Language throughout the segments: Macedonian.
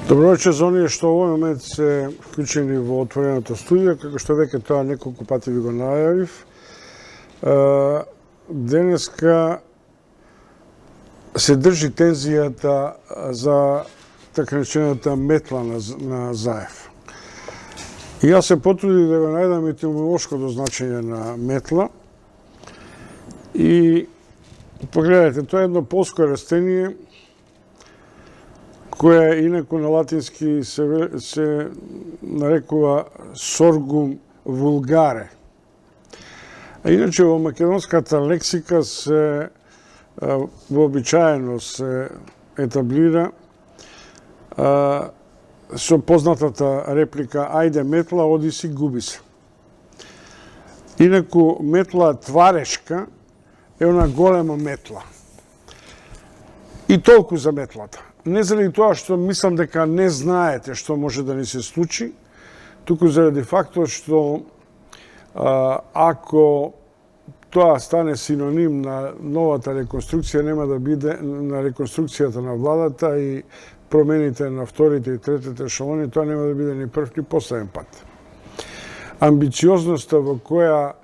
Добро вечер за оние што овој момент се вклучени во отворената студија, како што веќе тоа неколку пати ви го најавив. Денеска се држи тензијата за така наречената метла на Заев. И јас се потрудих да го најдам етимолошкото значење на метла. И погледajte, тоа е едно полско растение која инаку на латински се нарекува Sorghum vulgare. А иначе во македонската лексика се вообичаено се етаблира со познатата реплика ајде метла, оди си, губи се. Инаку метла тварешка е она голема метла. И толку за метлата. Не заради тоа што мислам дека не знаете што може да ни се случи, туку заради фактот што ако тоа стане синоним на новата реконструкција, нема да биде на реконструкцијата на владата и промените на вторите и третите ешелони, тоа нема да биде ни прв ни последен пат. Амбициозноста во која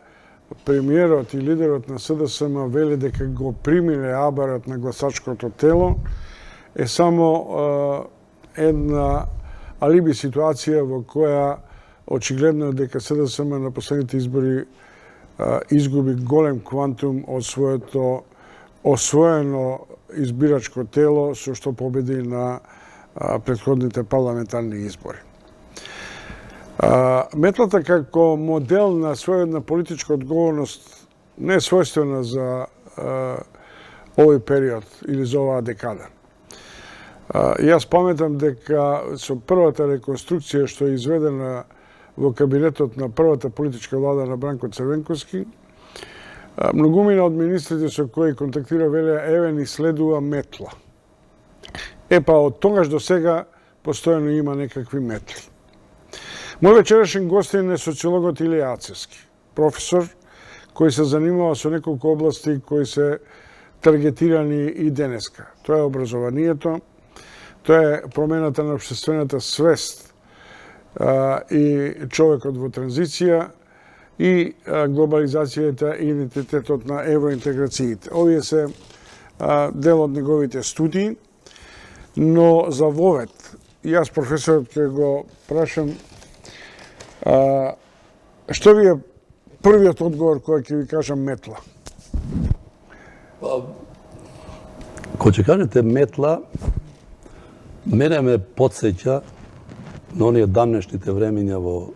премиерот и лидерот на СДСМ вели дека го примиле абарот на гласачкото тело, е само една алиби ситуација во која очигледно е дека СДСМ на последните избори изгуби голем квантум од своето освоено избирачко тело со што победи на претходните парламентарни избори. Метлата како модел на својна политичка одговорност не е својствена за овој период или за оваа декада. Јас паметам дека со првата реконструкција што е изведена во кабинетот на првата политичка влада на Бранко Црвенковски, многумина од министрите со кои контактира велеа еве ни следува метла. Па од тогаш до сега постојано има некакви метли. Мој вечерашен гостин е социологот Илија Ацевски, професор кој се занимава со неколку области кои се таргетирани и денеска. Тоа е образованието, тоа е промената на општествената свест и човекот во транзиција и глобализацијата и идентитетот на евроинтеграциите. Овие се дел од неговите студии, но за вовет, јас професорот ќе го прашам што ви е првиот одговор кој ќе ви кажам метла? Кога ќе кажете метла, мене ме подсеќа на оние дамнешните времиња во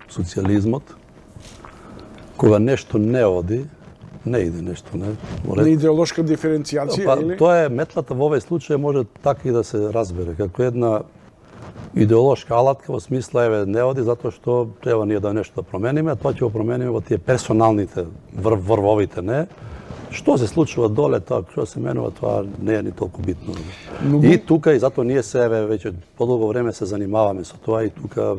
социјализмот, кога нешто не оди, не иде нешто, не? На идеолошка диференцијација, или? Тоа е метлата во овој случај може така и да се разбере, како една идеолошка алатка во смисла еве не оди затоа што треба ние да нешто да промениме, а тоа ќе го промениме во тие персоналните врвовите, не? Што се случува доле, тоа што се менува, тоа не е ни толку битно. И тука, и затоа ние се веќе подолго време се занимаваме со тоа и тука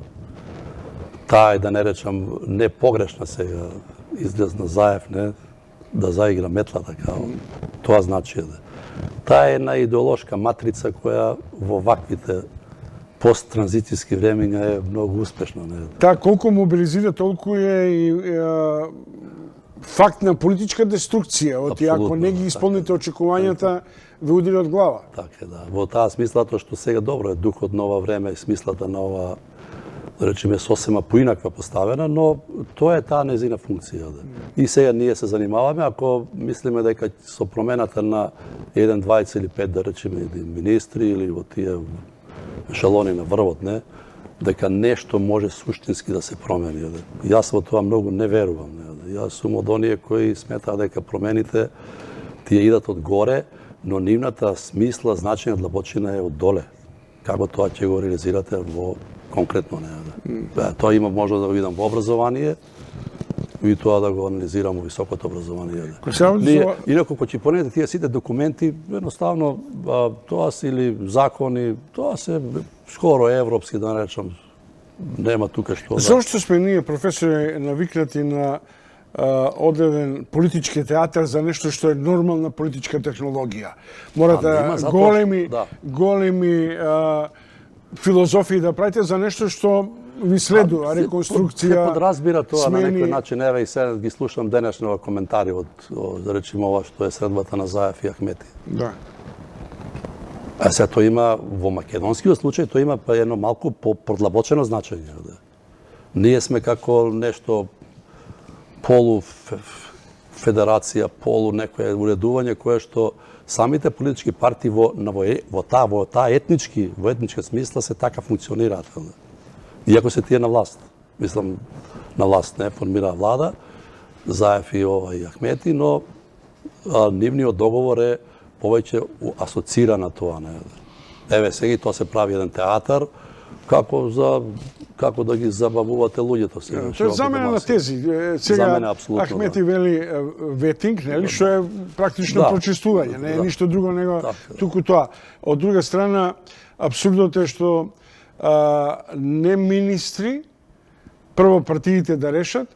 таа да не речам не погрешна сега изглед на Заев, не, да заигра метла така. Тоа значи да. Таа е една идеолошка матрица која во ваквите посттранзицијски времиња е многу успешна. Не? Таа колку мобилизира, толку е и факт на политичка деструкција, оти ако не ги исполните очекувањата, ве удира од глава. Така е, да. Во таа смисла, тоа што сега добро е духот нова време и смислата на ова, да речеме, сосема поинаква поставена, но тоа е таа незина функција. Да. И сега ние се занимаваме, ако мислиме дека со промената на 1, 2 или 5, да речеме, министри или во тие ешелони на врвот, не, дека нешто може суштински да се промени. Да. Јас во тоа многу не верувам. Не. Јас сум од оние кои сметаа дека промените тие идат од горе, но нивната смисла, значење, длабочина е од доле. Како тоа ќе го реализирате во конкретно не. Да. Тоа има можност да го видам во образование и тоа да го анализирам во високото образование. Да. Инаку, кога ќе понедете тие сите документи, едноставно тоа се или закони, тоа се скоро европски, да речам, нема тука што да... Зошто сме ние, професори, навикнати на одреден политички театар за нешто што е нормална политичка технологија? Мора да големи филозофии да правите за нешто што ви следува, Се реконструкција, подразбира тоа на смени. некој начин. Еве и сега ги слушам денешни коментари од, да речеме, ова што е средбата на Заев и Ахмети. Да. А сега тоа има, во македонскиот случај, тоа има па едно малку продлабочено значење. Да. Ние сме како нешто полу федерација, полу некое уредување кое што самите политички партии во таа етничка смисла се така функционираат. Да. Иако се тие на власт. Мислам, на власт не формира влада, Заев и и Ахмети, но нивниот договор е повеќе асоцира на тоа. Не? Еве, сега тоа се прави еден театар, како да ги забавувате луѓето сега. Тоа е замена на тези. Сега Ахмети вели ветинг, нели, што е практично прочистување, не е ништо друго него туку тоа. Од друга страна, апсурдот е што не министри, прво партиите да решат,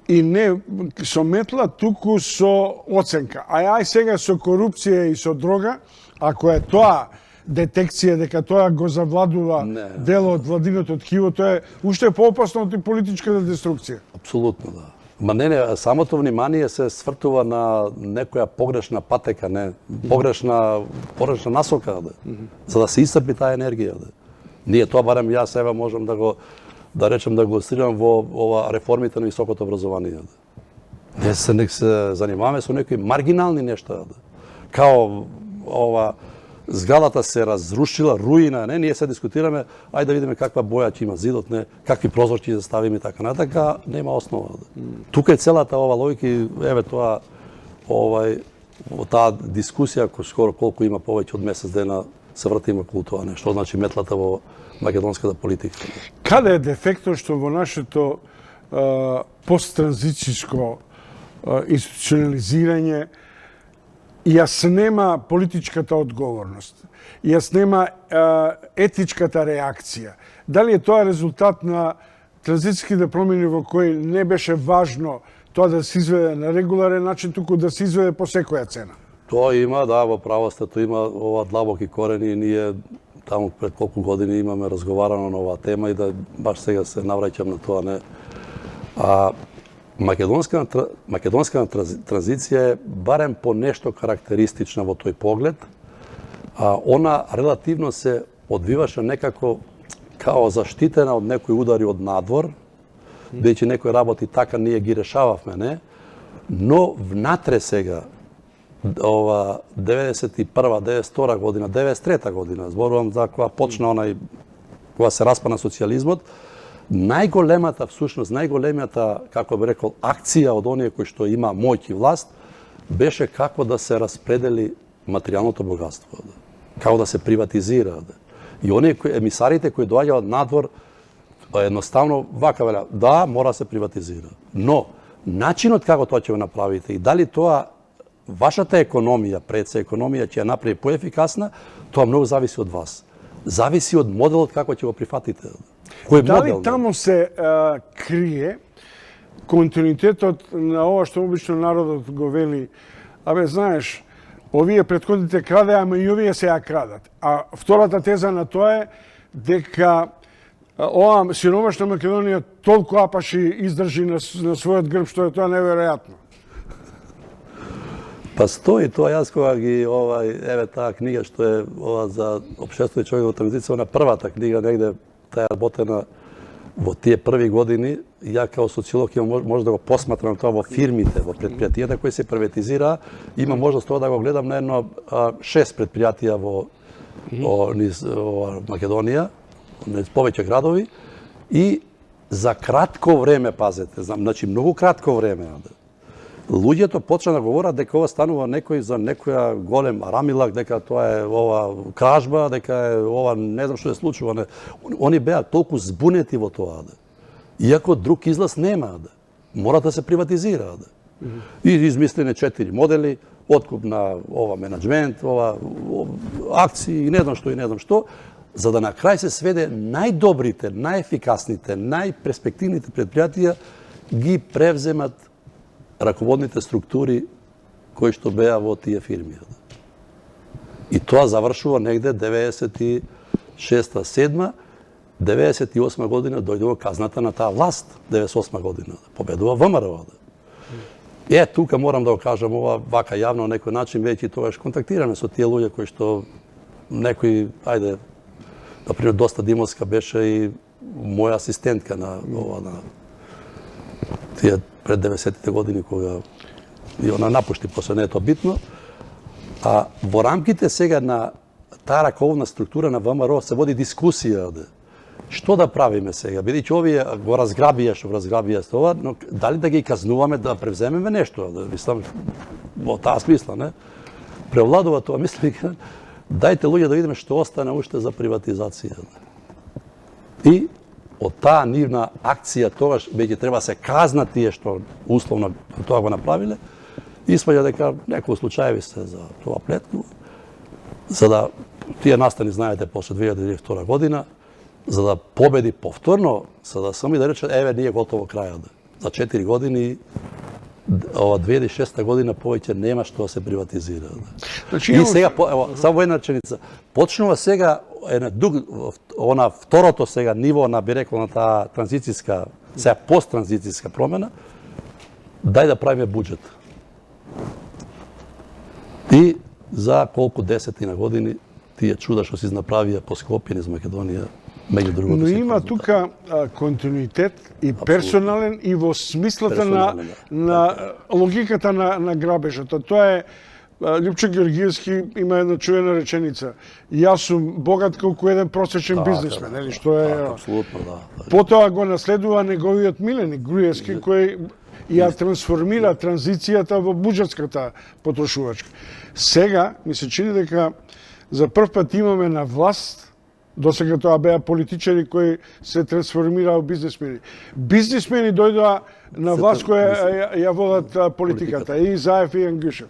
и не со метла, туку со оценка. Ај сега со корупција и со дрога, ако е тоа детекција дека тоа го завладува дел од владиното ткиво, тоа е уште поопасно од политичката деструкција. Апсолутно, да. Ма не, самото внимание се свртува на некоја погрешна патека, не, погрешна насока, за да се исцрпи таа енергија. Ние тоа, барем јас сега можам да речем да го илустрирам во ова реформите на високото образование. Не се занимаваме со некои маргинални нешта. Као зградата се разрушила, руина, не, ние се дискутираме, ајде да видиме каква боја ќе има зидот, не, какви прозорци да ставиме и така натака, нема основа. Тука е целата ова логика, еве тоа во таа дискусија кој скоро колку има повеќе од месец дена се вртиме околу тоа нешто, значи метлата во македонската политика. Каде е дефектот што во нашето посттранзицијско институционализирање јас нема политичката одговорност, јас нема етичката реакција? Дали е тоа резултат на транзицијските промени во кои не беше важно тоа да се изведе на регуларен начин, туку да се изведе по секоја цена? Тоа има, да, во право сте, тоа има ова длабоки корени и ние таму пред колку години имаме разговарано на оваа тема и да баш сега се навраќам на тоа, не. Македонската транзиција е барем по нешто карактеристична во тој поглед. Она релативно се одвиваше некако као заштитена од некои удари од надвор, бидејќи некои работи така ние ги решававме, не? Но внатре сега, 91 92 година, 93 година, зборувам за кога почна кога се распана социјализмот, најголемата, всушност, како би рекол, акција од оние кои што има моќ и власт, беше како да се распредели материјалното богатство, како да се приватизира. И оние емисарите кои доаѓаат надвор, едноставно вака велеа, да, мора да се приватизира. Но, начинот како тоа ќе го направите и дали тоа вашата економија, пред се економија ќе ја направи поефикасна, тоа многу зависи од вас. Зависи од моделот како ќе го прифатите. Дали таму се крие континуитетот на ова што обично народот го вели, абе, знаеш, овие претходните крадеа, ама и овие сега крадат. А втората теза на тоа е дека ова сиромашна Македонија толку апаши издржи на својот грб, што е тоа неверојатно. Па стои тоа, јас кога ги, еве таа книга што е ова за општеството и човек во транзиција, на првата книга негде таа работена во тие први години, ја као социолог може да го посматрам тоа во фирмите, во предпријатијата кои се приватизира, има можност тоа да го гледам на едно 6 предпријатија во Македонија, низ повеќе градови, и за кратко време, пазете, значи многу кратко време, луѓето почна да говорат дека ова станува некој за некоја голем рамилак, дека тоа е ова кражба, дека е ова не знам што се случува. Они беа толку збунети во тоа. Иако друг излаз нема. Мора да се приватизира. И измислени 4 модели, откуп на ова менеджмент, ова акции и не знам што, за да на крај се сведе најдобрите, најефикасните, најперспективните предпријатија ги превземат раководните структури кои што беа во тие фирми. И тоа завршува негде 93 6-та, 7-та, 98 година дојдува казната на таа власт, 98 година, победува ВМРО. Тука морам да го кажам ова вака јавно на некој начин, веќе тогаш контактираме со тие луѓе кои што некои, ајде, например, Доста Димовска беше и моја асистентка на ова, на тие пред 90-тите години, кога и она напушти, после не е тоа битно. А во рамките сега на таа раковна структура на ВМРО се води дискусија, што да правиме сега, бидејќи овие го разграбија тоа, но дали да ги казнуваме, да превземеме нешто, мислам, во таа смисла, не? Превладува тоа, мислам, дајте луѓе да видиме што остане уште за приватизација. И од таа нивна акција тогаш веќе треба се казнат тие што условно тоа го направиле, испаѓа дека некои случаеви се за тоа плетку, за да тие настани, знаете, после 2002 година, за да победи повторно, за да сами да рече, еве, ние готово крајот. За 4 години, ова 2006 година повеќе нема што да се приватизира. Значи, и сега, само една реченица, почнува сега она второто сега ниво на, би рекол, на таа транзицијска, сега посттранзицијска промена, дај да правиме буџет. И за колку десетина години тие чуда што се изнаправија по Скопје низ Македонија, меѓу другото. Но има тука континуитет и персонален и во смислата на логиката на грабежот. Тоа е Лјупчо Георгиевски има една чуена реченица. Јас сум богат колку еден просечен бизнисмен, нели, што е апсолутно, да. Потоа го наследува неговиот миленик Груевски, кој ја трансформира транзицијата во буџетската потрошувачка. Сега ми се чини дека за прв пат имаме на власт, досега тоа беа политичари кои се трансформираа во бизнисмени. Бизнисмени дојдоа на власт која ја водат политиката, и Заев и Ангушев.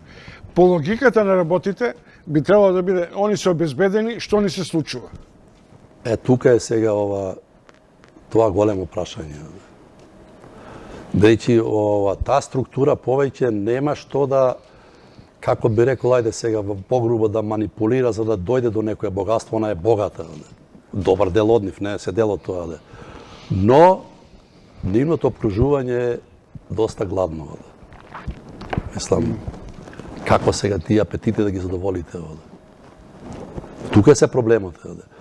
По логиката на работите би требало да биде, они се обезбедени, што ни се случува? Тука е сега тоа големо прашање. Бидејќи таа структура повеќе нема што да, како би рекол, ајде сега погрубо да манипулира за да дојде до некоја богатство, она е богата. Добар дел од нив, не се дел од тоа. Но нивното обкружување е доста гладно. Мислам, како сега тие апетити да ги задоволите. Тука се проблемот.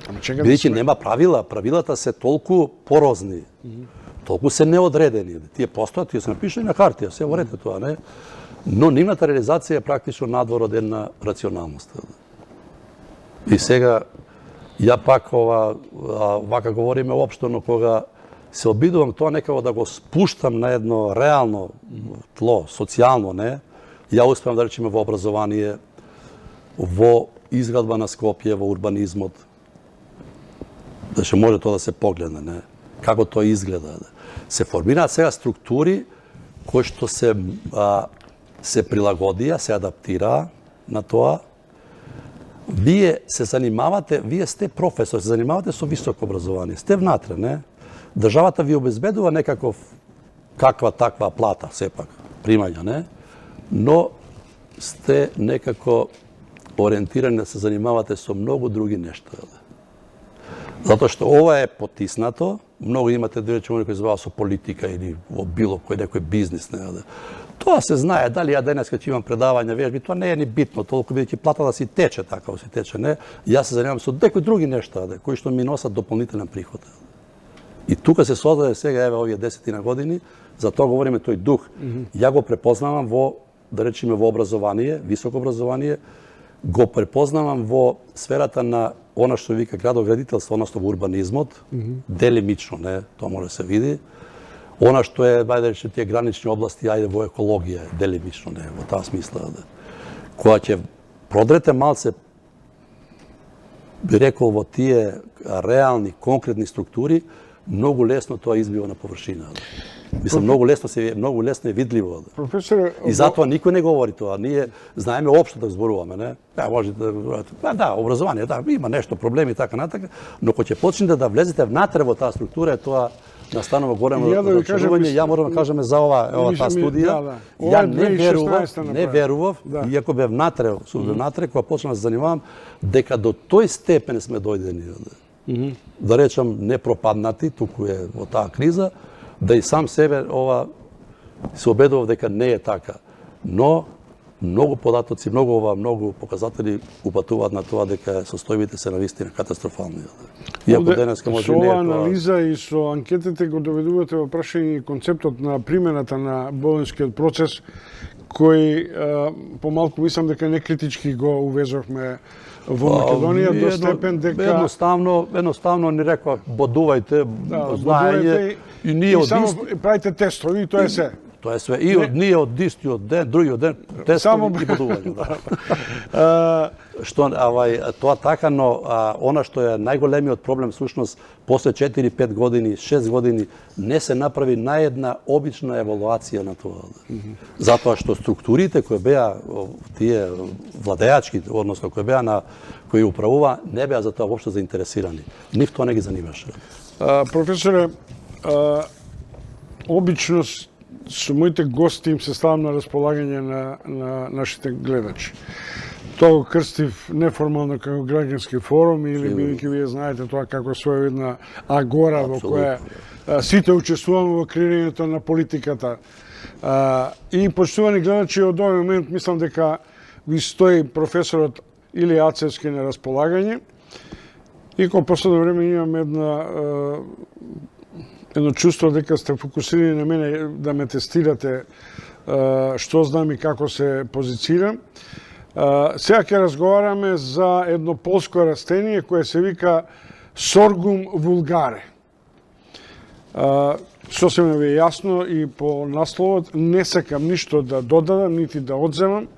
Бидејќи нема правила, правилата се толку порозни, толку се неодредени. Тие постојат, тие се напишани на хартија, се во ред е тоа, не? Но нивната реализација е практично надвор од една рационалност. И сега, ја пак вака говориме општо, но кога се обидувам тоа некако да го спуштам на едно реално тло, социјално, не? Ја успеам да речеме во образование, во изградба на Скопје, во урбанизмот, да ще може тоа да се погледне, не? Како тоа изгледа. Се формираат сега структури кои што се прилагодија, се адаптираа на тоа. Вие се занимавате, вие сте професор, се занимавате со високо образование, сте внатре, не? Државата ви обезбедува некаков каква таква плата, сепак, примања, не? Но сте некако ориентирани да се занимавате со многу други нешта. Затоа што ова е потиснато, многу имате да речеме кои се со политика или во било кој некој бизнис, не? Тоа се знае, дали ја денеска ќе имам предавања, вежби, тоа не е ни битно, толку бидејќи плата да си тече така, да си тече, не? Јас се занимавам со некои други нешта, кои што ми носат дополнителен приход. И тука се создаде сега, еве, овие 10 години, за тоа говориме тој дух. Ја го препознавам во, да речеме, во образование, високо образование, го препознавам во сферата на она што вика градоградителство, односно во урбанизмот, делимично, не, тоа може да се види. Она што е, ајде речем, тие гранични области, ајде во екологија, делимично, не, во таа смисла. Кога ќе продрете малце, би рекол, во тие реални, конкретни структури, многу лесно тоа избива на површина. Мислам, многу лесно е видливо. Професоре, и затоа никој не говори тоа. Ние знаеме општо да зборуваме, не? Може да, образование, да, има нешто проблеми така натака, но кога ќе почнете да влезете внатре во таа структура, тоа настанува големо разочарување. Ја морам да кажеме за ова таа студија. Ја не верував, иако бев внатре, кога почнав да се занимавам, дека до тој степен сме дојдени. да речам, не пропаднати, туку е во таа криза, да и сам себе се убедував дека не е така. Но многу податоци, многу показатели упатуваат на тоа дека состојбите се навистина катастрофални. Иако денеска може со не е оваа тоа. анализа и со анкетите го доведувате во прашање и концептот на примената на болонскиот процес, кој помалку мислам дека не критички го увезохме во Македонија до степен дека едноставно ни рекла бодувајте, знаење и ние од само исти, правите тестови и тоа е се. тоа е све и од ние од истиот ден, другиот ден тестови и бодување. Што тоа така, но она што е најголемиот проблем всушност после 4-5 години, 6 години не се направи наједна обична евалуација на тоа. Затоа што структурите кои беа тие владеачки, односно кои управува, не беа за тоа воопшто заинтересирани. Нив тоа не ги занимаше. Професоре, обично со моите гости им се ставам на располагање на нашите гледачи. Тоа го крстив неформално како граѓански форум или бидејќи вие знаете тоа како своевидна агора во која сите учествуваме во креирањето на политиката. И почитувани гледачи, од овој момент мислам дека ви стои професорот Илија Ацевски на располагање. И кога последно време имам едно чувство дека сте фокусирани на мене да ме тестирате што знам и како се позицирам. Сега ќе разговараме за едно полско растение кое се вика Sorghum vulgare. Сосема ви е јасно и по насловот, не сакам ништо да додадам, нити да одземам.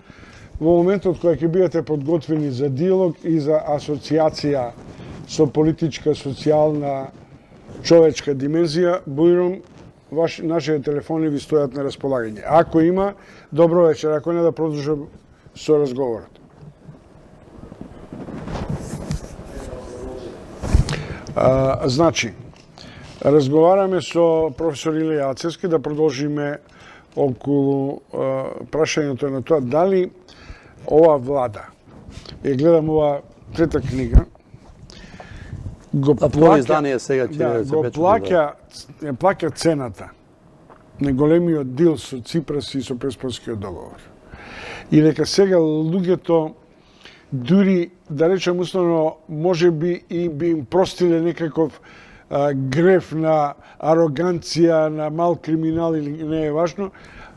Во моментот кога ќе бидете подготвени за диалог и за асоциација со политичка, социјална, човечка димензија, бујром, нашите телефони ви стојат на располагање. Ако има, добро вечер, ако не да продолжам со разговорот. Значи, разговараме со професор Илија Ацевски да продолжиме околу прашањето на тоа дали ова влада, гледам ова трета книга, го плаќа цената на големиот дил со Ципрас и со Преспанскиот договор. И дека сега луѓето дури, да речем условно, може би и би им простиле некаков греф на ароганција, на мал криминал или не е важно,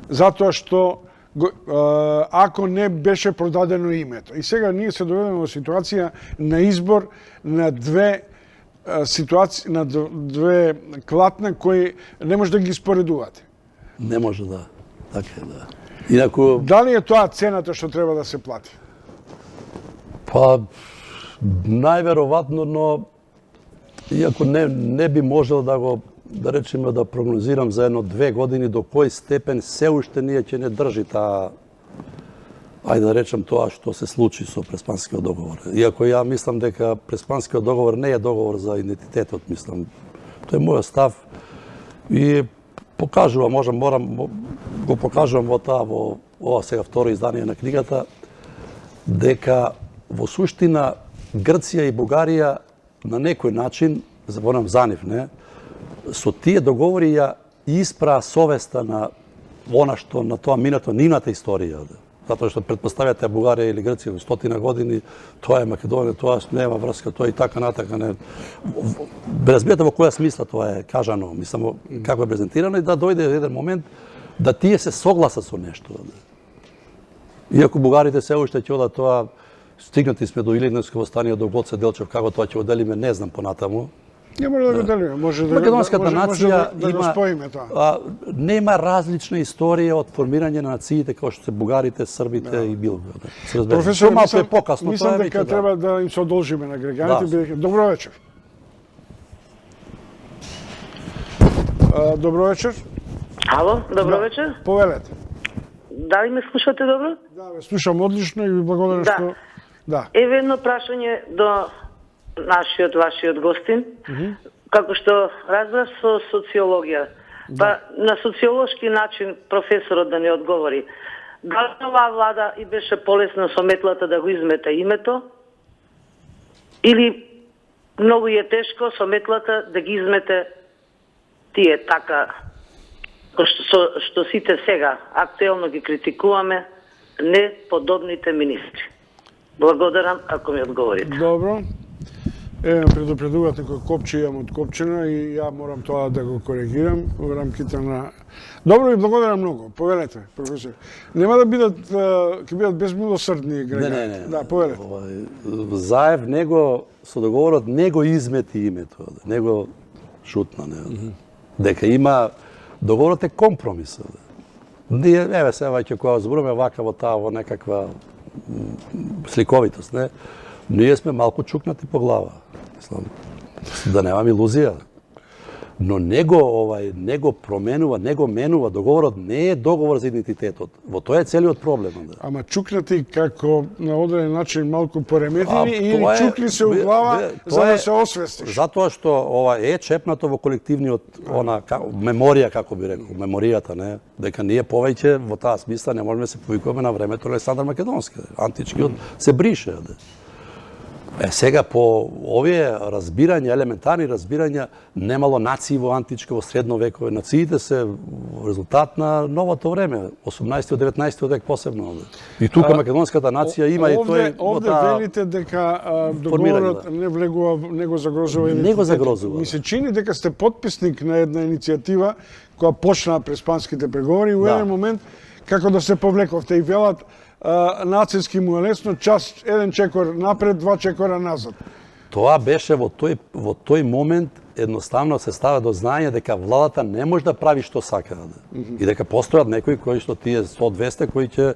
затоа што ако не беше продадено името. И сега ние се доведеме во ситуација на избор на две ситуации, на две клатна кои не може да ги споредувате. Не може да. Така е, да. Инаку... Дали е тоа цената што треба да се плати? Па, најверојатно, но иако не би можел да го, да речеме, да прогнозирам за 1-2 години до кој степен се уште ние ќе не држи таа, ајде да речем тоа што се случи со Преспанскиот договор. Иако ја мислам дека Преспанскиот договор не е договор за идентитетот, мислам. Тоа е мојот став и покажувам, го покажувам во ова сега второ издание на книгата, дека во суштина Грција и Бугарија на некој начин, заборам за нив, не, со тие договори ја испра совеста на она што на тоа минато нивната историја. Затоа што претпоставјате Бугарија или Грција во 100 години, тоа е Македонија, тоа нема врска, тоа и така натака. Не. Разбирате во која смисла тоа е кажано, мислам, како е презентирано и да дојде еден момент да тие се согласат со нешто. Иако бугарите се уште ќе одат тоа, стигнати сме до Илинденско востание, до Гоце Делчев, како тоа ќе го делиме, не знам понатаму. Не може да го делиме, може да Македонската нација го споиме тоа. Нема различна историја од формирање на нациите како што се бугарите, србите и било кој. Професор, мислам дека треба да им се одолжиме на граѓаните. Добро вечер. Добро вечер. Ало, добро вечер. Повелете. Дали ме слушате добро? Да, ве слушам одлично и ви благодарам што... Да. Еве едно прашање до вашиот гостин. Како што разбрав со социологија. Па на социолошки начин професорот да не одговори. Дали оваа влада и беше полесно со метлата да го измете името? Или многу е тешко со метлата да ги измете тие така што сите сега актуелно ги критикуваме неподобните министри. Благодарам ако ми одговорите. Добро. Ме предупредуваат некој копче имам од Копчина и ја морам тоа да го коригирам во рамките на... Добро, ви благодарам многу. Повелете, професор. Нема да бидат, ќе бидат безмилосрдни граѓани. Не. Да, повелете. Заев него, со договорот, него измети името, него шутна. Дека има... Договорот е компромис. Ние, еве сега ќе кога зборуваме вака во таа во некаква сликовитост, не? Ние сме малку чукнати по глава. Мислам, да немам илузија. Но него променува, него менува. Договорот не е договор за идентитетот. Во тоа е целиот проблем. Ама чукнати како на одреден начин малку пореметени или чукли се у глава за да се освестиш? Затоа што ова е чепнато во колективниот меморија, како би рекол, меморијата, не? Дека ние повеќе во таа смисла не можеме да се повикуваме на времето Александар Македонски. Античкиот се брише. Сега по овие разбирања, елементарни разбирања, немало нации во античко, во средно векове. Нациите се резултат на новото време, 18 и 19 век посебно. И тука македонската нација има и тој... Овде велите дека договорот не влегува, него загрозува идентитет. Него загрозува. Ми се чини дека сте потписник на една иницијатива која почна през панските преговори и во еден момент како да се повлековте и велат нацистски му е лесно, еден чекор напред, два чекора назад. Тоа беше во тој момент едноставно се става до знање дека владата не може да прави што сака. И дека постојат некои кои што тие 100-200 кои ќе,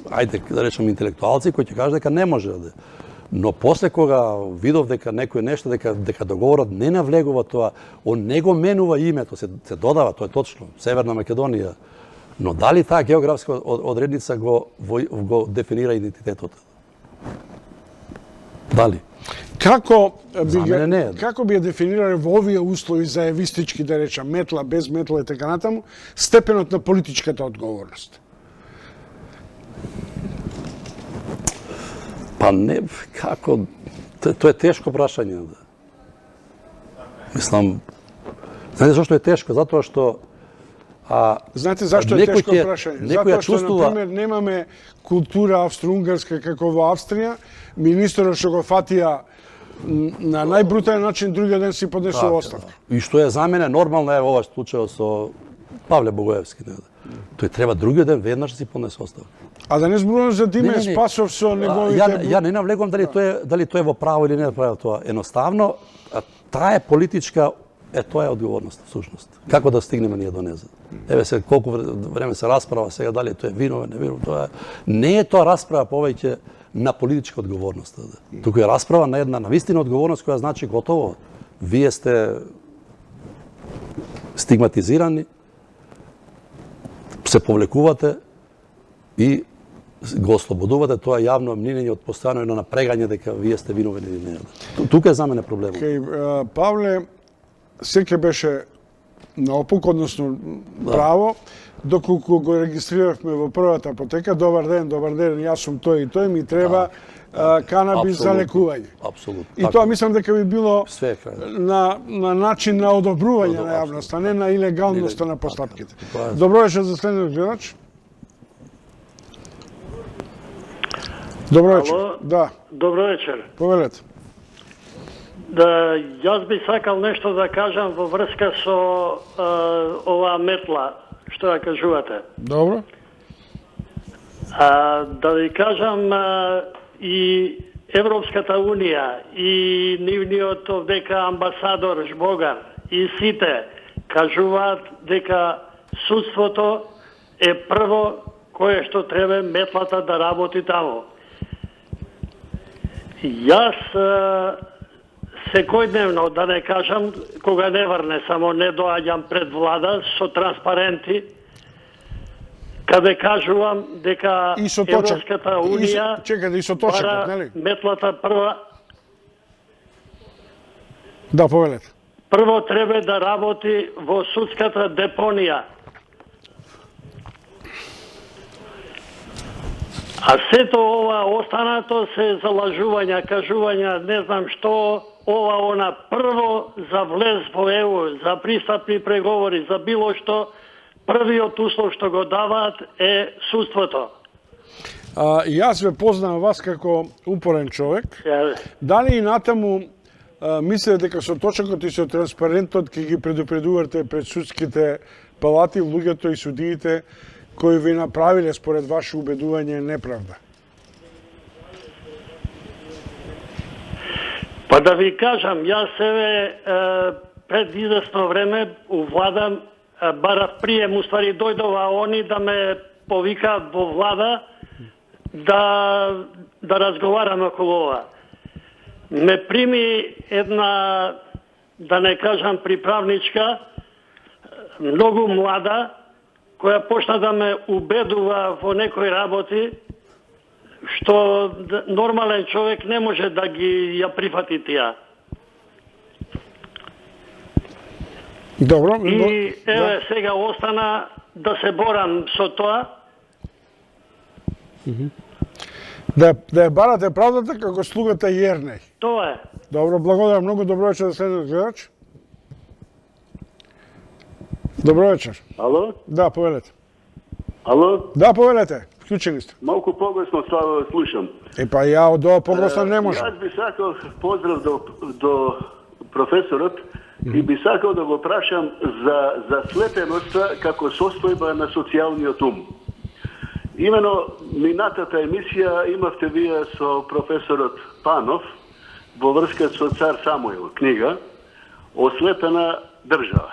ајде да речем интелектуалци, кои ќе кажат дека не може. Но после кога видов дека некој нешто, дека договорот не навлегува тоа, он не го менува името, се додава, тоа е точно, Северна Македонија. Но дали таа географска одредница го дефинира идентитетот? Дали? Како би ја дефинирале во овие услови заевистички, да речам, метла, без метла и така натаму, степенот на политичката одговорност? Па не, како... Тоа е тешко прашање. Мислам, знаете зашто е тешко? Затоа што знаете зашто е тешко прашање? Затоа што, например, немаме култура австро-унгарска како во Австрија, министерот што го фатија на најбрутален начин, другиот ден си поднесува оставка. И што е за мене нормално е ова случајот со Павле Богоевски. Тој треба другиот ден веднаш да си поднесе оставка. А да не зборувам за Диме Спасов со неговите... Ја не навлегувам дали тој е во право или не е право тоа. Едноставно, таа е политичка, тоа е одговорност, всушност. Како да стигнеме ние до неа? Еве се колку време се расправа сега дали тој е виновен, не виновен, тоа не е тоа расправа повеќе на политичка одговорност. Туку е расправа на една навистина одговорност која значи готово. Вие сте стигматизирани, се повлекувате и го ослободувате тоа јавно мнење од постојано напрегање дека вие сте виновени или не. Тука е за мене проблемот. Павле, секе беше наопук, односно право, доколку го регистриравме во првата апотека, добар ден, јас сум тој и тој, ми треба канабис за лекување. Апсолутно. И тоа мислам дека би било на начин на одобрување на јавноста, не на илегалноста на постапките. Добро вечер за следниот гледач. Добро вечер. Да. Добро вечер. Повелете. Да, јас би сакал нешто да кажам во врска со оваа метла, што ја кажувате. Добро. Да ви кажам и Европската Унија и нивниот дека амбасадор Жбогар и сите кажуваат дека судството е прво кое што треба метлата да работи таму. Јас секојдневно, да не кажам, кога не врне, само не доаѓам пред влада со транспаренти, каде кажувам дека Европската Унија бара метлата прва. Да, повелете. Прво треба да работи во судската депонија. А сето ова останато се залажувања, кажувања, не знам што, ona prvo za vlez po EU, za pristupni pregovori, за било што, првиот услов што го даваат е судството. Јас ве познавам вас како упорен човек. Дали и натаму мислите дека со точокот и со транспарентот ќе ги предупредувате пред судските палати луѓето и судиите кои ви направиле според ваше убедување неправда? Па да ви кажам, јас себе пред известно време у влада барав прием, уствари дојдова они да ме повикаат во влада да разговараме околу ова. Ме прими една, да не кажам приправничка, многу млада, која почна да ме убедува во некои работи, што нормален човек не може да ги ја прифати тие. Добро. И еве сега остана да се борам со тоа. Да ја барате правдата како слугата Јернеј. Тоа е. Добро, благодарам. Многу добро вечер да следниот гледач. Добро вечер. Ало? Да, повелете. Ало? Да, повелете. Вклучени сте. Малку погресно слава слушам. Па ја од ова погресно не можам. Јас би сакал поздрав до професорот и би сакал да го прашам за заслепеноста како состојба на социјалниот ум. Имено минатата емисија имавте вие со професорот Панов во врска со цар Самуил, книга Ослепена држава.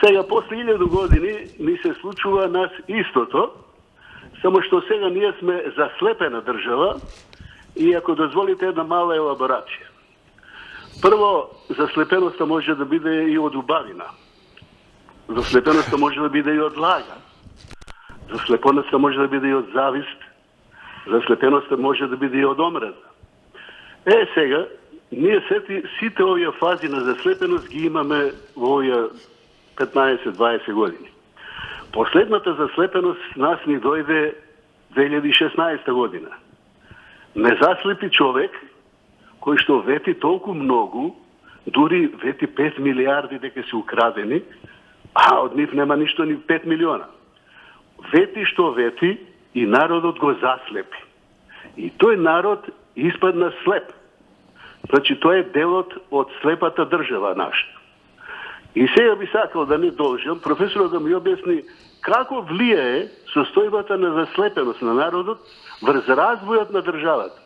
Сега, после 1000 години, ни се случува нас истото, само што сега ние сме заслепена држава и ако дозволите една мала елаборација. Прво, заслепеноста може да биде и од убавина. Заслепеноста може да биде и од лага. Заслепеноста може да биде и од завист. Заслепеноста може да биде и од омраза. Сега, ние сите овие фази на заслепеност ги имаме во овие 15-20 години. Последната заслепеност нас ни дојде 2016 година. Незаслепи човек кој што вети толку многу, дури вети 5 милиарди дека се украдени, а од нив нема ништо ни 5 милиона. Вети што вети и народот го заслепи. И тој народ испадна слеп. Значи, тој е делот од слепата држава наша. И сега би сакал да не должам професорот да ми објасни како влијае состојбата на заслепеност на народот врз развојот на државата.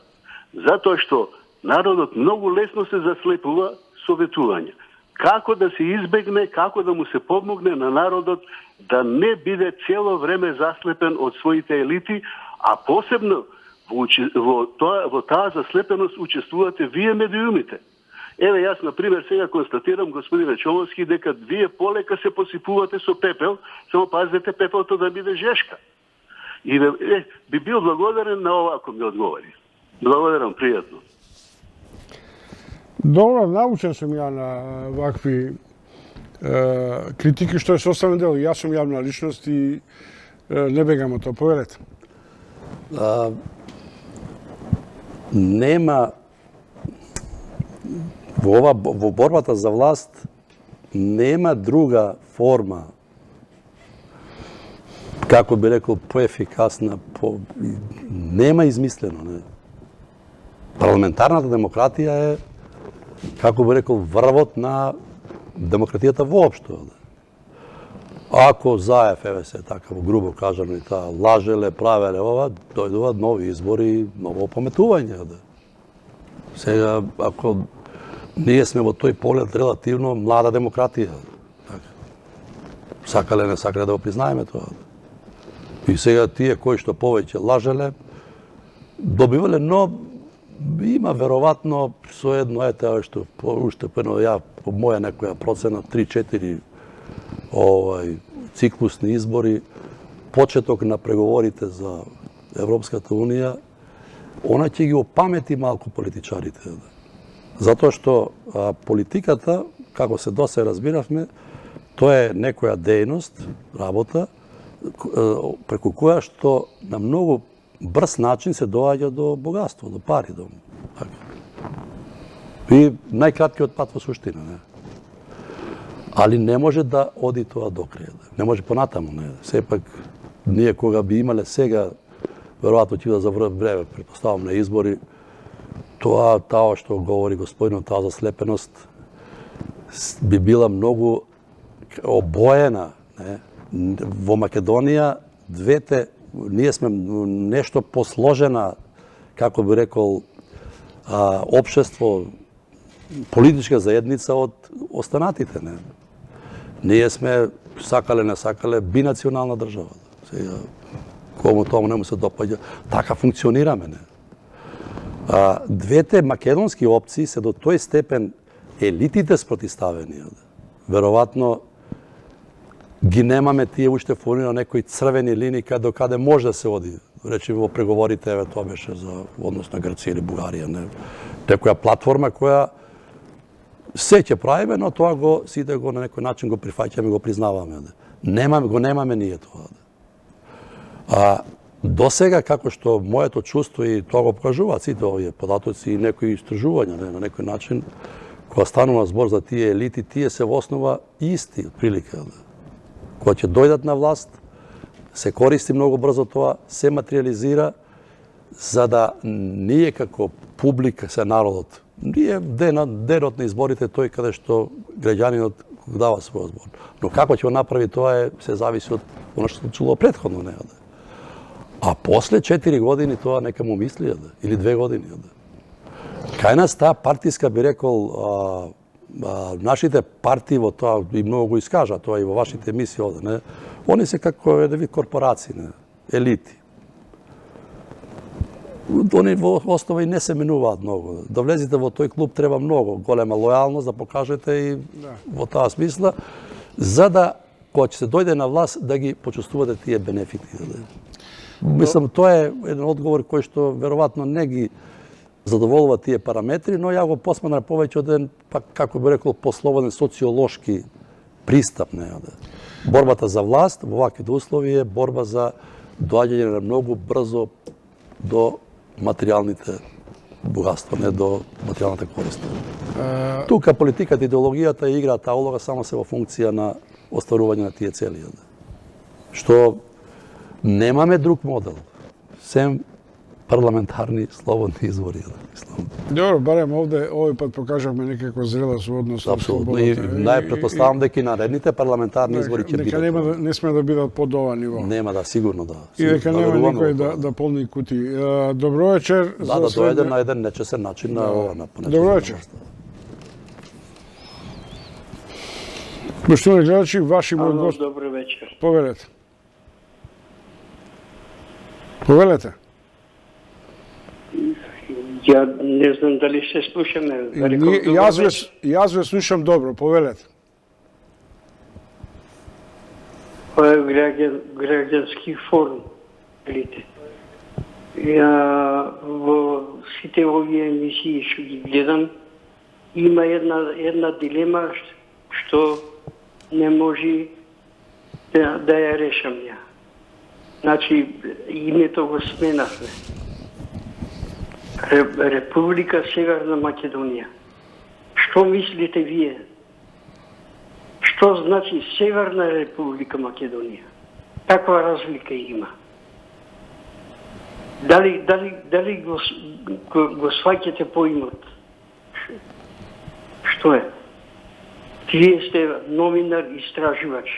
Затоа што народот многу лесно се заслепува со ветување. Како да се избегне, како да му се помогне на народот да не биде цело време заслепен од своите елити, а посебно во таа заслепеност учествувате вие медиумите. Еве, јас, например, сега констатирам, господине Чомовски, дека вие полека се посипувате со пепел, само пазете пепелто да биде жешка. И би бил благодарен на ова ако ми одговори. Благодарам, пријатно. Добро, научен сум ја на вакви критики, што е составен дел. Јас сум јавна личност и не бегам од тоа. Повелете. Нема во борбата за власт нема друга форма, како би рекол, поефикасна, нема измислено. Не. Парламентарната демократија е, како би рекол, врвот на демократијата воопшто. Ако Заев, еве се така грубо кажано и таа, лажеле, правеле ова, дојдуваат нови избори, ново опаметување. Сега, ако ние сме во тој поглед релативно млада демократија, сакале не сакале да го признаеме тоа. И сега тие кои што повеќе лажеле, добивале, но има веројатно со едно ете што уште пено ја по моја некоја процена 3-4 циклусни избори, почеток на преговорите за Европската Унија, она ќе ги опамети малку политичарите. Затоа што политиката, како се досе разбиравме, тоа е некоја дејност, работа, преку која што на многу брз начин се доаѓа до богатство, до пари. И најкраткиот пат во суштина, не. Али не може да оди тоа до крај. Не може понатаму, не. Сепак, ние кога би имале сега, веројатно ќе да заврши време, претпоставам на избори, тоа што говори господинот, таа заслепеност, би била многу обоена, не. Во Македонија, ние сме нешто посложена, како би рекол, општество, политичка заедница од останатите, не. Ние сме, сакале, не сакале, бинационална држава. Сега, кому тоа не му се допаѓа, така функционираме, не. Двете македонски опции се до тој степен елитите спротиставени. Веројатно, ги немаме тие уште формира некои црвени линии до каде може да се оди. Речи во преговорите, еве тоа беше за однос на Грција или Бугарија, не. Некоја платформа која се ќе правиме, но тоа сите го на некој начин го прифаќаме, го признаваме. Немаме ние тоа. До сега, како што моето чувство и тоа го покажуваат сите овие податоци и некои истражувања, на некој начин, кога станува збор за тие елити, тие се во основа исти, прилика. Кога ќе дојдат на власт, се користи многу брзо тоа, се материализира, за да ние како публика, се народот, ние денот на изборите тој каде што граѓанинот дава својот збор. Но како ќе го направи тоа се зависи од оно што се случило претходно, не. А после 4 години тоа нека му мисли, или 2 години. Кај нас таа партиска, би рекол, нашите партии во тоа, и многу го искажа тоа и во вашите емисии овде, не? Они се како еден вид корпорации, не? Елити. Они во основа и не се менуваат многу. Да влезете во тој клуб треба многу голема лојалност да покажете и во таа смисла, за да, кога ќе се дојде на власт, да ги почувствувате тие бенефити. Мислам, тоа е еден одговор кој што веројатно не ги задоволува тие параметри, но ја го посматрам повеќе од еден, како би рекол, пословен социолошки пристап. Борбата за власт во ваквите услови е борба за доаѓање на многу брзо до материјалните богатства, не до материјалната корист. Тука политиката и идеологијата играат таа улога само се во функција на остварување на тие цели. Што немаме друг модел, сем парламентарни слободни избори. Добро, барем овде овој пат покажавме некаква зрелост во однос на слободата. Апсолутно, и најпретпоставам дека и наредните парламентарни избори ќе бидат. Дека не сме да бидат под ова ниво. Нема, да, сигурно да. И дека нема никој да полни кути. Добро вечер. Да дојде на еден нечесен начин на ова, на понечесен. Добро вечер. Поштовани гледачи, ваши мој гост. Добро вечер. Повелете. Повелете. Ја не знам дали се слушаме. Јас ве слушам добро, повелете. Тоа е граѓански форум, видите. Ја во сите овие емисии што ги гледам, има една дилема што не може да ја решам ја. Значи, името го сменавме. Република Северна Македонија. Што мислите вие? Што значи Северна Република Македонија? Каква разлика има? Дали го сваќате поимот? Што е? Вие сте новинар, истражувач,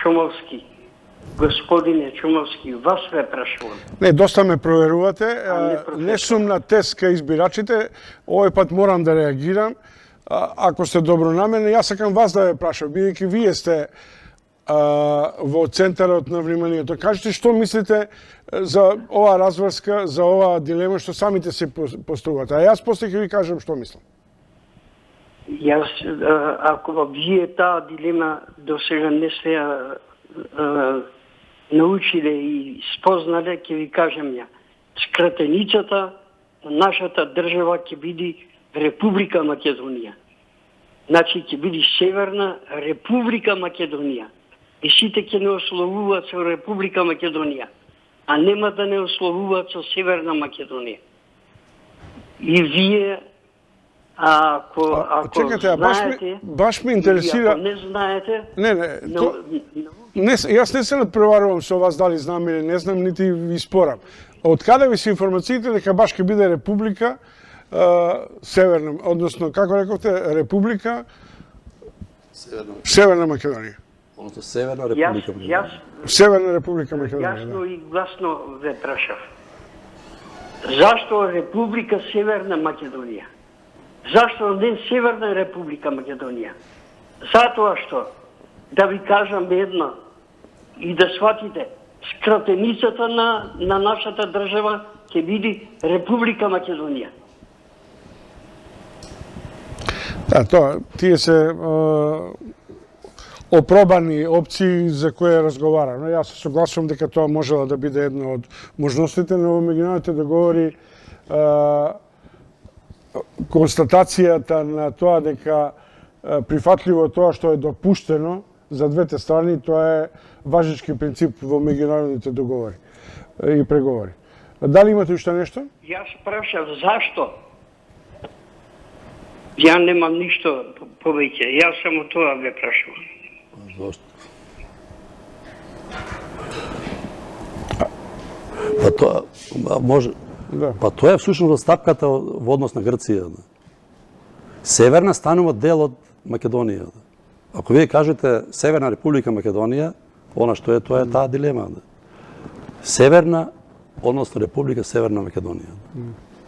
Чомовски. Господине Чумовски, вас ве прашувам. Не, доста ме проверувате. Не сум на тест кај избирачите. Овој пат морам да реагирам. Ако сте добронамерни, јас сакам вас да ве прашам, бидејќи вие сте во центарот на вниманието. Кажете што мислите за оваа разврска, за оваа дилема што самите се поставувате. А јас после ќе ви кажам што мислам. Јас, ако вие таа дилема до сега не се научиле и спознале, ќе ви кажам ја. Скратеницата на нашата држава ќе биде Република Македонија. Значи ќе биде Северна Република Македонија. И сите ќе не ословуваат со Република Македонија, а нема да не ословуваат со Северна Македонија. И вие Ако Чекайте, а знаете, баш ме или интересира... ако не знаете, Не, но, јас не се надпреварувам со вас дали знам или не знам, нити ви спорам. Од каде ви се информациите дека баш ќе биде Република Северна, односно, како рековте, Република Северна Македонија? Односно Северна Република Македонија. јас Северна Република Македонија, јасно и гласно ве прашав. Зашто Република Северна Македонија? Зашто не Северна Република Македонија? Затоа што, да ви кажам едно, и да сватите, скратеницата на нашата држава ќе биде Република Македонија. Да, тоа, тие се опробани опции за кои разговарано. Јас се согласувам дека тоа можела да биде една од можностите, но во меѓународните договори констатацијата на тоа дека прифатливо тоа што е допуштено за двете страни, тоа е важички принцип во меѓународните договори и преговори. Дали имате уште нешто? Јас прашав зашто? Ја немам ништо повеќе. Јас само тоа ве прашувам. Зошто? Па тоа може. Да. Па тоа е всушност стапката во однос на Грција. Северна станува дел од Македонија. Ако вие кажете Северна Република Македонија, она што е, тоа е таа дилема. Северна, односно Република Северна Македонија.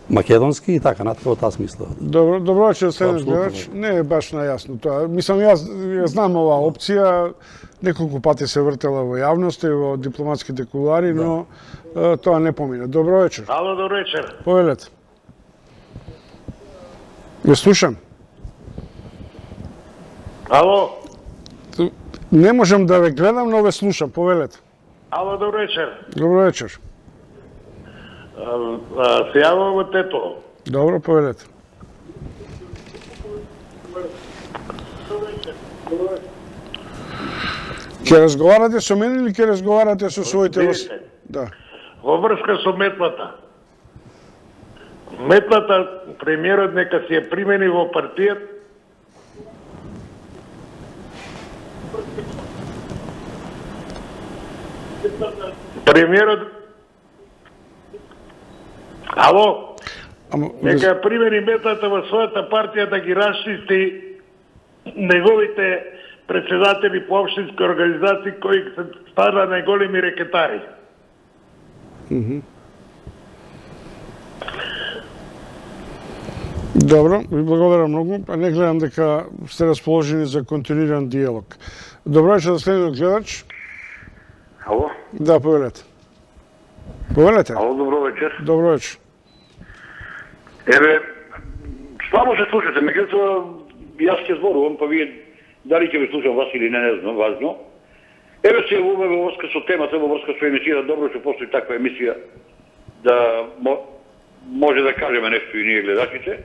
Македонски и така, натака во таа смисла. Добро вечер, следен Апсолутно, гледач. Не е баш најасно тоа. Мислам, јас знам оваа опција, неколку пати се вртела во јавност и во дипломатските кулуари, но тоа не помина. Добро вечер. Ало, добро вечер. Повелете. Ја слушам. Ало, Не можам да ве гледам, но ве слушам. Повелете. ало, добро вечер. Добро вечер. Се јавам од ето. Добро, повелете. Ќе разговарате со мене или ќе разговарате со своите... Видите. Да. Во врска со метлата. Метлата, премиерот нека си ја примени во партијата. Премиерот... Ало? Ама, Нека ја примени метлата во својата партија да ги расчисти неговите председатели по општински организации кои се стара најголеми рекетари. Добро, ви благодарам многу. Не гледам дека сте расположени за континуиран диалог. Добро вечер за следниот гледач. Ало? Да, повелете. Повелете. Ало, добро вечер. Добро вечер. Еве, слабо се слушате, меѓутоа јас ќе зборувам, па вие дали ќе ви слушам вас или не знам, важно. Еве се во врска со темата, во врска со емисијата, добро што постои таква емисија да може да кажеме нешто и ние гледачите.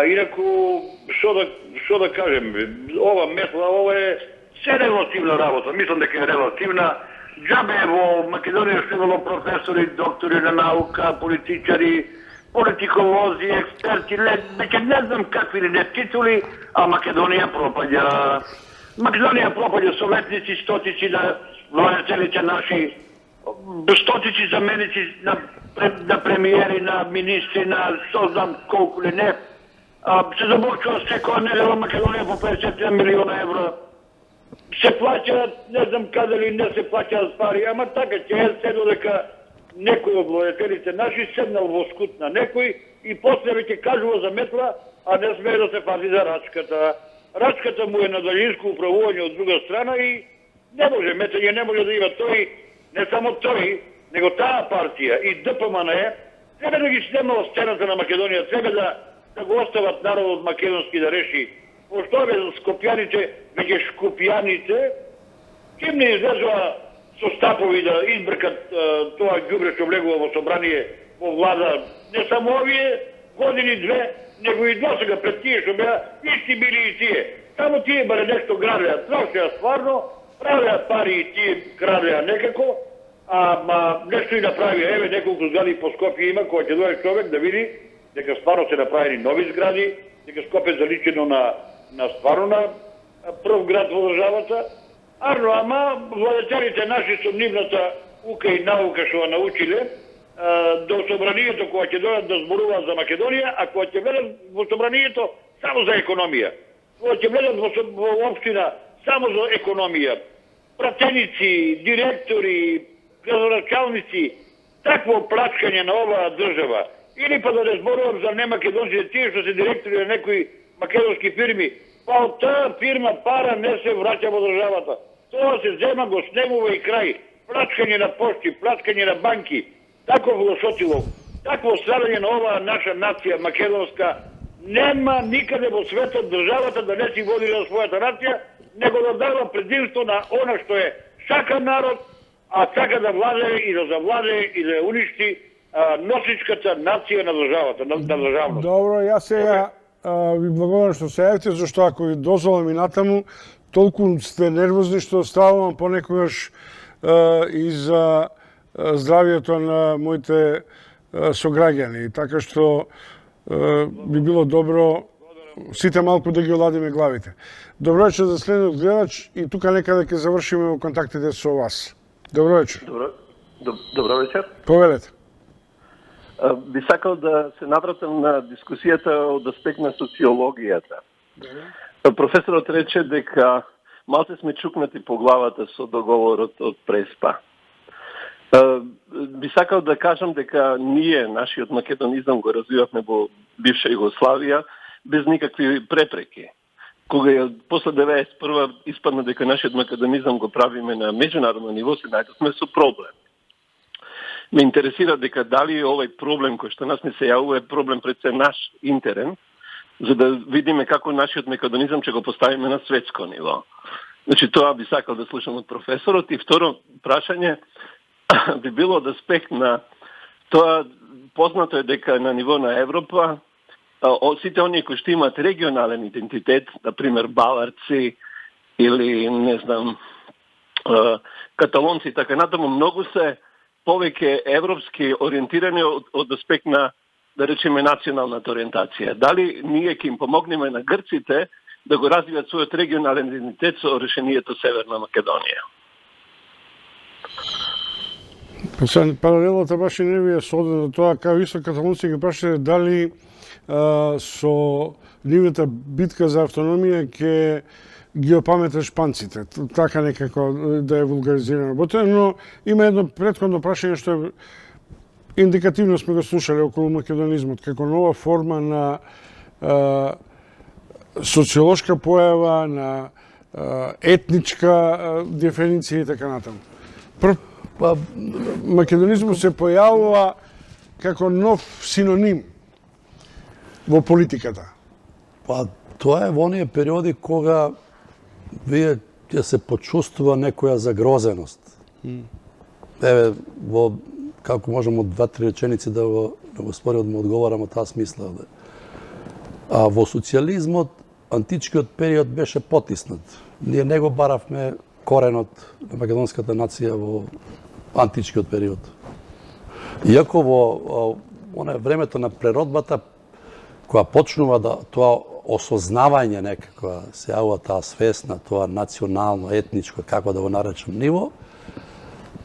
Инаку, што да кажем, ова метла, ова е се релативна работа. Мислам дека е релативна. Џабе во Македонија што имало професори, доктори на наука, политичари, политиколози, експерти, веќе не знам какви ли не титули, а Македонија пропаѓа. Македонија пропаѓа советници, стотици на војниците наши, стотици заменици на премиери, на министри, на што знам колку ли не. Се заборчува секоја недела Македонија по 50 милиона евро. Се плаќа, не знам каде ли не се плаќа пари, ама така ќе е се додека некој од владетелите наши седнал во скут на некој и после веќе кажува за метла, а не смее да се пази за рачката. Рачката му е на далинско управување од друга страна и не може, метење не може да има тој, не само тој, него таа партија и ДПМН треба да ги снема од сцената на Македонија, треба да го остават народот македонски да реши. Пошто бе за скопјаните, веќе шкопјаните, ким не излезува со стапови да избркат тоа ѓубре што влегува во собрание, во влада, не само овие години две, него и досега пред тие што беа, исти били и тие. Само тие баре нешто градеа, трошеа стварно, правеа пари и тие крадеа некако, ама нешто и направија. Еве неколку згади по Скопје има, кој ќе дојде човек да види дека стварно се направени нови згради, дека Скопје заличено на стварно на прв град во државата. Арно, ама владетарите наши со нивната ука и наука што ја научиле, до собранието кога ќе дојдат да зборуваат за Македонија, а кога ќе влезат во собранието само за економија. Кога ќе влезат во општина само за економија. Пратеници, директори, градоначалници, такво плачкање на оваа држава. Или па да не зборувам за немакедонците, тие што се директори на некои македонски фирми, па од таа фирма пара не се враќа во државата. Тоа се зема, го снемува и крај. Плачкање на пошти, плачкање на банки, таков лошотилов, такво страдање на оваа наша нација македонска, нема никаде во светот државата да не си води за својата нација, него да дава предимство на она што е сака народ, а сака да владее и да завладее и да уништи носичката нација на државата, на државност. Добро, јас сега ви благодарам што се јавите, зашто ако ви дозволам и натаму, толку сте нервозни што ставам понекогаш и за здравието на моите сограѓани. Така што би било добро сите малку да ги оладиме главите. Добро вечер за следниот гледач и тука некаде ќе завршиме во контактите со вас. Добро вечер. Добро вечер. Повелете. Би сакал да се навратам на дискусијата од аспект на социологијата. Професорот рече дека малце сме чукнати по главата со договорот од Преспа. Би сакал да кажам дека ние, нашиот македонизам, го развивавме во бивша Југославија без никакви препреки. Кога после 91 испадна дека нашиот македонизам го правиме на меѓународно ниво, се најдовме со проблем. Ме интересира дека дали овој проблем кој што нас не се јавува е проблем пред се наш интерен, за да видиме како нашиот македонизам ќе го поставиме на светско ниво. Значи, тоа би сакал да слушам од професорот. И второ прашање би било од аспект на тоа, познато е дека на ниво на Европа, сите оние кои што имаат регионален идентитет, например баварци или, не знам, каталонци и така натаму, многу се повеќе европски ориентирани од аспект на, да речеме, националната ориентација. Дали ние ќе им помогнеме на грците да го развијат својот регионален идентитет со решението Северна Македонија? Паралелата баш и не ви е содена тоа, као исто каталонци ги прашале дали со нивната битка за автономија ќе ги опаметат шпанците. Така некако да е вулгаризирано. Но има едно претходно прашање што е индикативно сме го слушале околу македонизмот, како нова форма на социолошка појава, на етничка дефиниција и така натаму. Македонизмот се појавува како нов синоним во политиката. Па, тоа е во оние периоди кога вие ќе се почувствува некоја загрозеност. Еве, како можам од 2-3 реченици да го спорим, да му одговорам од таа смисла. А во социјализмот, античкиот период беше потиснат. Ние не го баравме коренот на македонската нација во античкиот период. Иако во времето на преродбата, која почнува да тоа осознавање некако се јавува таа свест на тоа национално, етничко, како да го наречам ниво,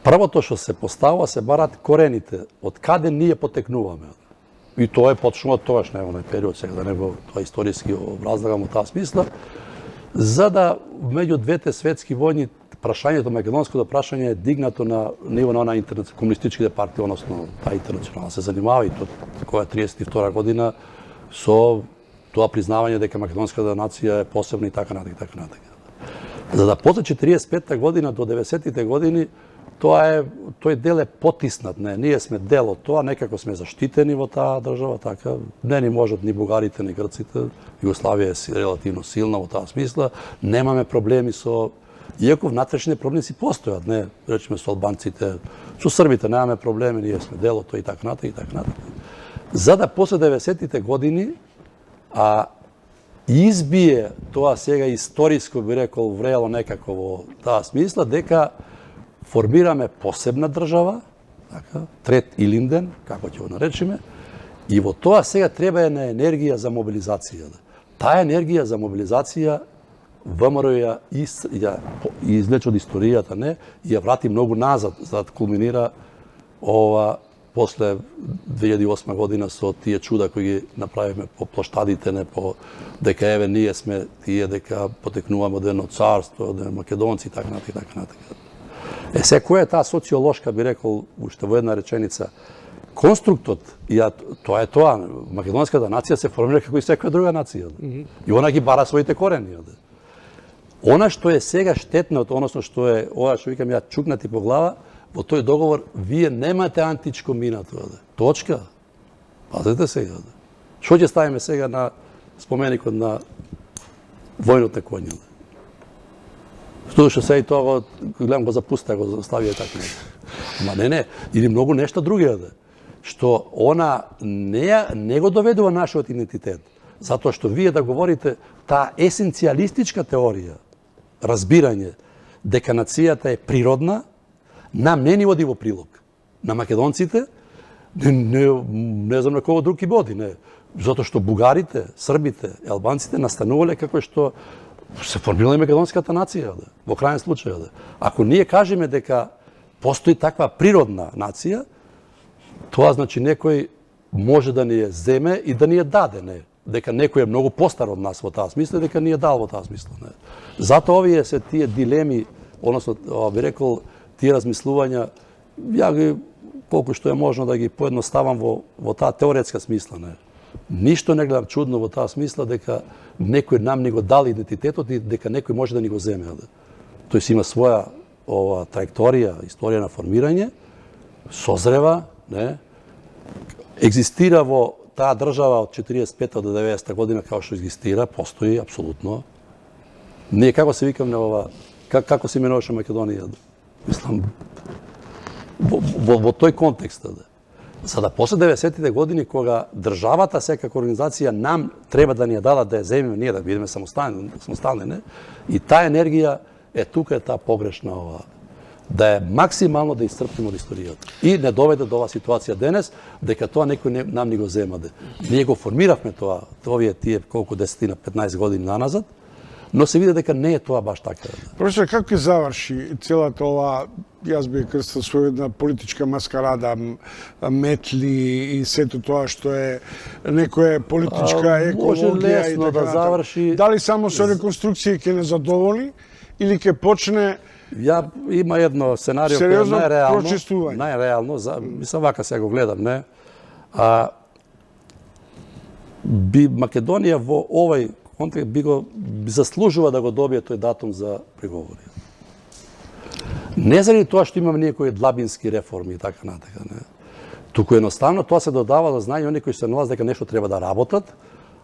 првото што се поставува се барат корените, од каде ние потекнуваме. И тоа е почнува тогаш, не оној период, сега да не го тоа историски образлагам во таа смисла, за да меѓу двете светски војни прашањето, македонското прашање е дигнато на ниво на онаа комунистичките партии, односно таа интернационална се занимава и која 32 година со тоа признавање дека македонската нација е посебна и така натаму, така натаму. За да после 45 година до 90-тите години тој дел е потиснат, не, ние сме дел од тоа, некако сме заштитени во таа држава, така, не ни можат ни бугарите, ни грците, Југославија е релативно силна во таа смисла, немаме проблеми со, иако внатрешни проблеми си постојат, не, речеме со албанците, со србите немаме проблеми, ние сме дел од тоа и така натаму, и така натаму. За да после 90-тите години избие тоа сега историско, би рекол, вреело некако во таа смисла, дека формираме посебна држава, така, Трет Илинден, како ќе го наречеме, И во тоа сега треба една енергија за мобилизација. Таа енергија за мобилизација ВМРО ја извлече од историјата, не, и ја врати многу назад, за да кулминира ова после 2008 година со тие чуда кои ги направивме по площадите, не, по дека еве ние сме тие, дека потекнуваме од едно царство, од македонци и така натаму. Се која е таа социолошка, би рекол, уште во една реченица, конструктот, тоа е тоа, македонската нација се формира како и секоја друга нација. И она ги бара своите корени. Она што е сега штетно, односно што е, ова што викам ја чукнати по глава, во тој договор вие немате античко минато. Точка. Пазете сега. Што ќе ставиме сега на споменикот на војното коња? Што се и тоа, гледам го запуста, го ставија така. Ама не, или многу нешто други што она не го доведува нашиот идентитет. Затоа што вие да говорите таа есенцијалистичка теорија, разбирање дека нацијата е природна, нам не ни води во прилог. На македонците, не знам на кого друг и води, не. Затоа што бугарите, србите, албанците настанувале како што се формирала и македонската нација, во крајен случај. Ако ние кажеме дека постои таква природна нација, тоа значи некој може да ни ја земе и да ни ја даде, не. Дека некој е многу постар од нас во таа смисла, дека ни ја дал во таа смисла, не. Затоа овие се тие дилеми, односно, би рекол, тие размислувања, ја ги, колку што е можно да ги поедноставам во таа теоретска смисла, не. Ништо не гледам чудно во таа смисла дека некој нам ни го дал идентитетот и дека некој може да ни го земе. Тој си има своја траекторија, историја на формирање, созрева, не, екзистира во таа држава од 45 до 90 година како што екзистира, постои апсолутно. Ние како се викаме ова, како се именуваше Македонија? Мислам, во тој контекст. За да после 90-тите години, кога државата, секако организација, нам треба да ни ја дадат да ја земеме, ние да бидеме самостални, не? И таа енергија е тука, е таа погрешна да е максимално да исцрпиме од историјата. И не доведе до оваа ситуација денес, дека тоа некој нам ни го земаде. Ние го формиравме тоа, тие колку 10-15 години наназад, но се види дека не е тоа баш така. Професор, како ќе заврши целата ова, јас би крстил своја политичка маскарада, метли и сето тоа што е некоја политичка екологија и така да заврши. Дали само со реконструкција ќе не задоволи или ќе почне има едно сценарио кој е најреално, мислам вака сега го гледам, не? Би Македонија во овој контекст би заслужува да го добие тој датум за преговори. Не заради тоа што имаме некои длабински реформи и така натака, не? Туку едноставно тоа се додава да знаење оние кои се налазат дека нешто треба да работат,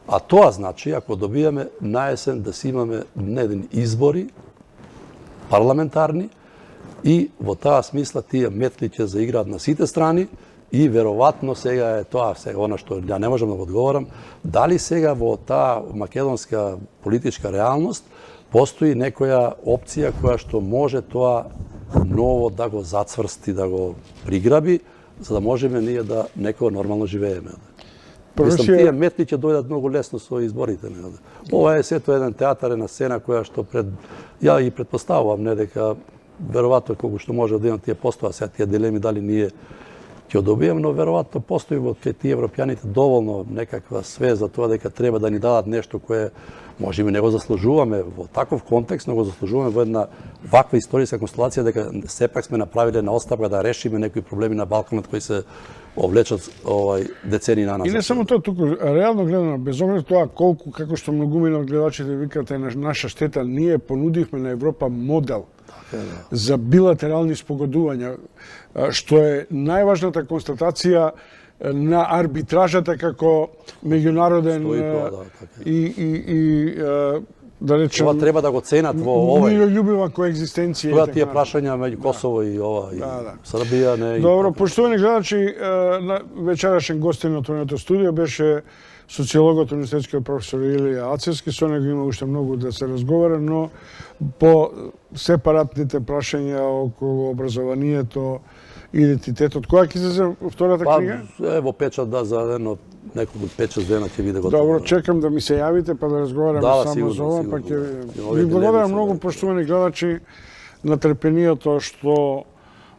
а тоа значи ако добиеме наесен да си имаме неден избори парламентарни и во таа смисла тие метли ќе заиграат на сите страни и веројатно сега е тоа, сега она што ја не можам да го одговорам, дали сега во таа македонска политичка реалност постои некоја опција која што може тоа ново да го зацврсти, да го приграби, за да можеме ние да некој нормално живееме. Мислам, тие метли ќе дојдат многу лесно со изборите. Ова е сето еден театар, една сцена која што ја ги предпоставувам, не дека веројатно колку што може да имат тие постоја сега тие дилеми дали ние ќе добиеме, но веројатно постои во тие европјаните доволно некаква свест за тоа дека треба да ни дадат нешто кое може би не го заслужуваме во таков контекст, но го заслужуваме во една ваква историска констелација дека сепак сме направиле на оставка да решиме некои проблеми на Балканот кои се овлечат децени на нас. И не само тоа, туку реално гледано, без оглед тоа колку, како што многумина од гледачите викате е наша штета, ние понудивме на Европа модел за билатерални спогодувања, што е најважната констатација на арбитражата како меѓународен и да речем ова треба да го ценат во овој мирољубива коегзистенција. Тоа тие прашања меѓу Косово и ова и Србија не. Добро, поштовани гледачи, вечерашен гостин на отвореното студио беше социологот универзитетскиот професор Илија Ацевски. Со него има уште многу да се разговара, но по сепаратните прашања околу образованието, идентитетот. Која ќе се втората книга? Во печат за едно nekog od 5-6 dana će vide gotovo. Dobro, čekam da mi se javite pa da razgovaramo samo sigurno, za ovo. sigurno. Vi благодарам много, poštovani gledači, na trpението što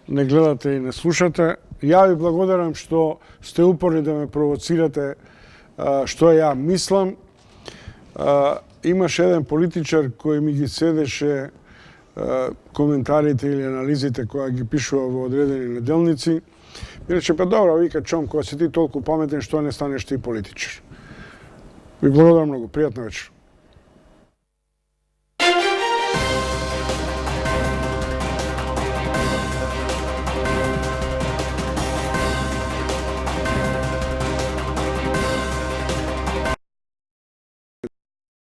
ne gledate i ne slušate. Ja vi благодарам što ste uporni da me provocirate što ja mislim. Имаше еден политичар кој ми ги седеше коментарите или анализите која ги пишува во одредени неделници. И рече, па добро, вика Чом, кога си ти толку паметен, што не станеш ти политичар? Ви благодарам многу. Пријатна вечер.